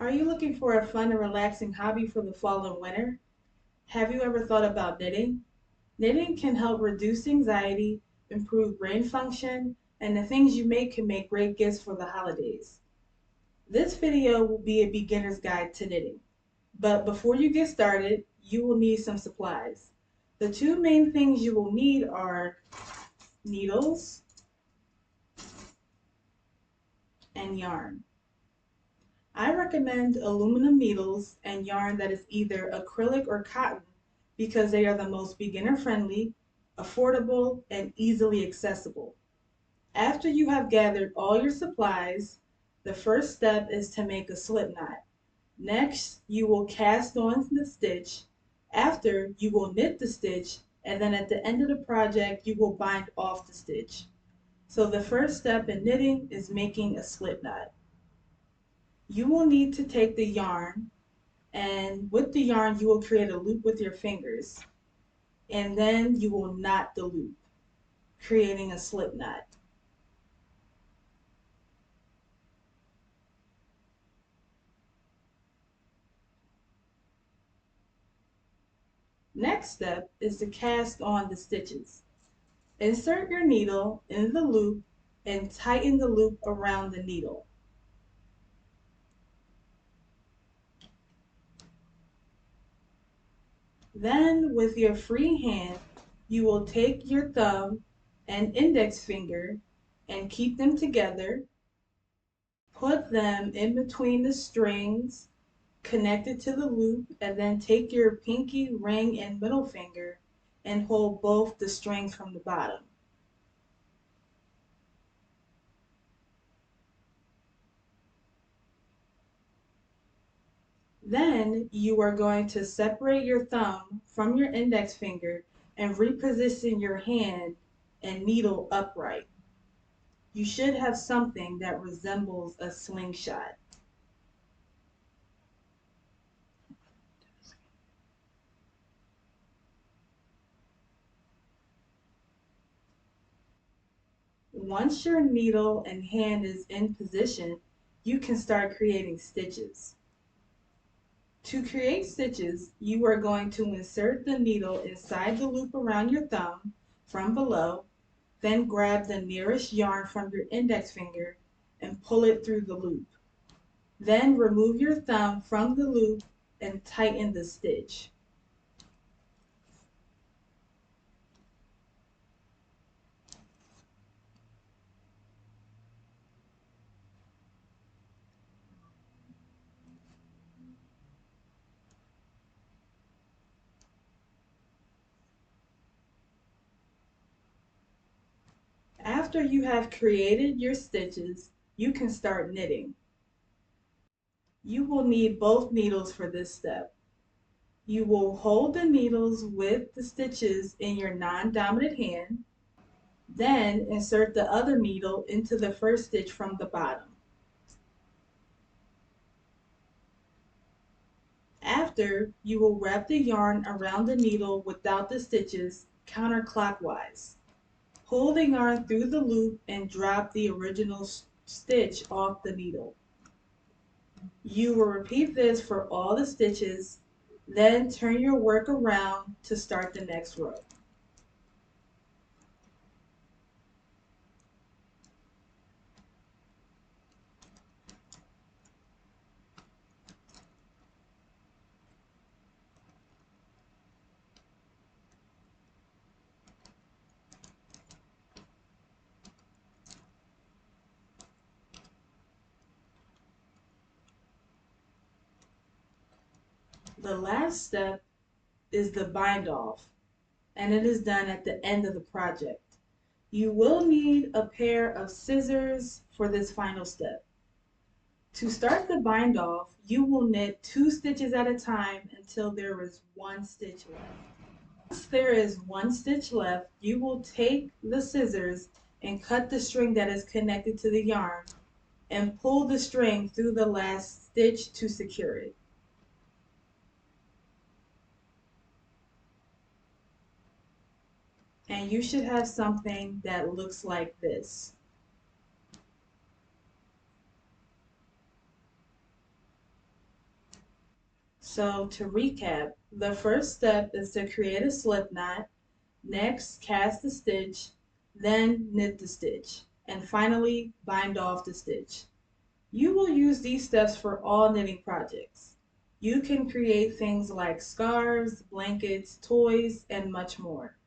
Are you looking for a fun and relaxing hobby for the fall and winter? Have you ever thought about knitting? Knitting can help reduce anxiety, improve brain function, and the things you make can make great gifts for the holidays. This video will be a beginner's guide to knitting. But before you get started, you will need some supplies. The two main things you will need are needles and yarn. I recommend aluminum needles and yarn that is either acrylic or cotton because they are the most beginner friendly, affordable, and easily accessible. After you have gathered all your supplies, the first step is to make a slip knot. Next, you will cast on the stitch. After, you will knit the stitch, and then at the end of the project, you will bind off the stitch. So the first step in knitting is making a slip knot. You will need to take the yarn, and with the yarn you will create a loop with your fingers, and then you will knot the loop, creating a slip knot. Next step is to cast on the stitches. Insert your needle in the loop and tighten the loop around the needle. Then with your free hand, you will take your thumb and index finger and keep them together. Put them in between the strings connected to the loop, and then take your pinky, ring, and middle finger and hold both the strings from the bottom. Then you are going to separate your thumb from your index finger and reposition your hand and needle upright. You should have something that resembles a slingshot. Once your needle and hand is in position, you can start creating stitches. To create stitches, you are going to insert the needle inside the loop around your thumb from below, then grab the nearest yarn from your index finger and pull it through the loop. Then remove your thumb from the loop and tighten the stitch. After you have created your stitches, you can start knitting. You will need both needles for this step. You will hold the needles with the stitches in your non-dominant hand, then insert the other needle into the first stitch from the bottom. After, you will wrap the yarn around the needle without the stitches counterclockwise. Pull the yarn through the loop and drop the original stitch off the needle. You will repeat this for all the stitches, then turn your work around to start the next row. The last step is the bind off, and it is done at the end of the project. You will need a pair of scissors for this final step. To start the bind off, you will knit 2 stitches at a time until there is 1 stitch left. Once there is 1 stitch left, you will take the scissors and cut the string that is connected to the yarn and pull the string through the last stitch to secure it. And you should have something that looks like this. So to recap, the first step is to create a slip knot, next cast the stitch, then knit the stitch, and finally bind off the stitch. You will use these steps for all knitting projects. You can create things like scarves, blankets, toys, and much more.